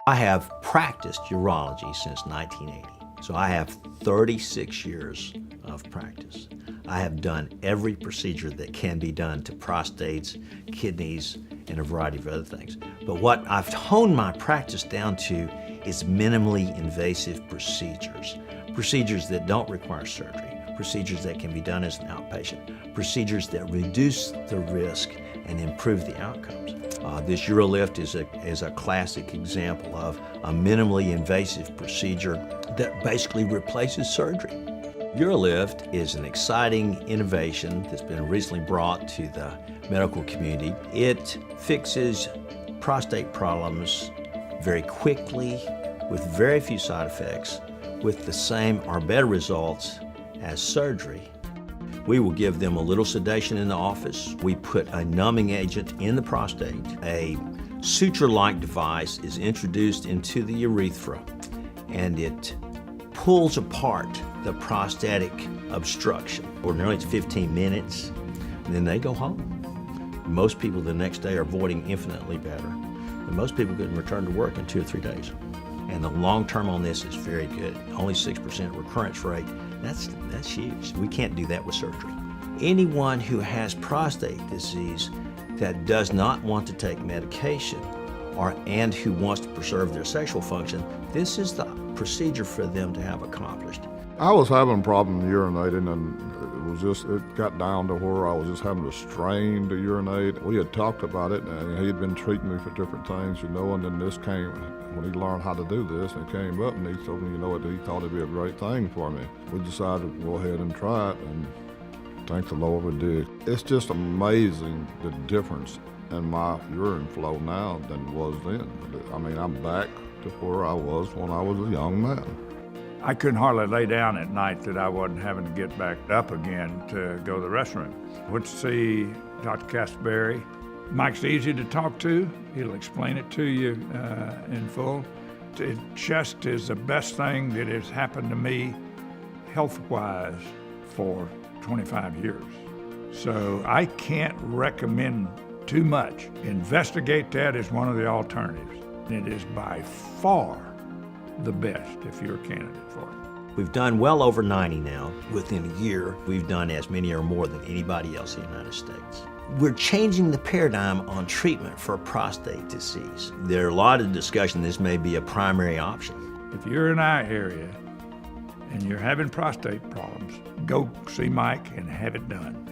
I have practiced urology since 1980, so I have 36 years of practice. I have done every procedure that can be done to prostates, kidneys, and a variety of other things. But what I've honed my practice down to is minimally invasive procedures. Procedures that don't require surgery, procedures that can be done as an outpatient, procedures that reduce the risk and improve the outcomes. This Urolift is a classic example of a minimally invasive procedure that basically replaces surgery. Urolift is an exciting innovation that's been recently brought to the medical community. It fixes prostate problems very quickly with very few side effects, with the same or better results as surgery. We will give them a little sedation in the office. We put a numbing agent in the prostate. A suture-like device is introduced into the urethra, and it pulls apart the prostatic obstruction. Ordinarily it's 15 minutes, and then they go home. Most people the next day are voiding infinitely better, and most people can return to work in 2 or 3 days. And the long term on this is very good. Only 6% recurrence rate. That's huge. We can't do that with surgery. Anyone who has prostate disease that does not want to take medication and who wants to preserve their sexual function, this is the procedure for them to have accomplished. I was having a problem urinating, and it got down to where I was just having to strain to urinate. We had talked about it, and he had been treating me for different things, and then this came, when he learned how to do this, and it came up, and he told me, he thought it'd be a great thing for me. We decided to go ahead and try it, and thank the Lord we did. It's just amazing the difference in my urine flow now than it was then. I mean, I'm back to where I was when I was a young man. I couldn't hardly lay down at night that I wasn't having to get back up again to go to the restroom. Went to see Dr. Castleberry. Mike's easy to talk to. He'll explain it to you in full. It just is the best thing that has happened to me health-wise for 25 years. So I can't recommend too much. Investigate that as one of the alternatives. It is by far the best if you're a candidate for it. We've done well over 90 now. Within a year, we've done as many or more than anybody else in the United States. We're changing the paradigm on treatment for prostate disease. There are a lot of discussion this may be a primary option. If you're in our area and you're having prostate problems, go see Mike and have it done.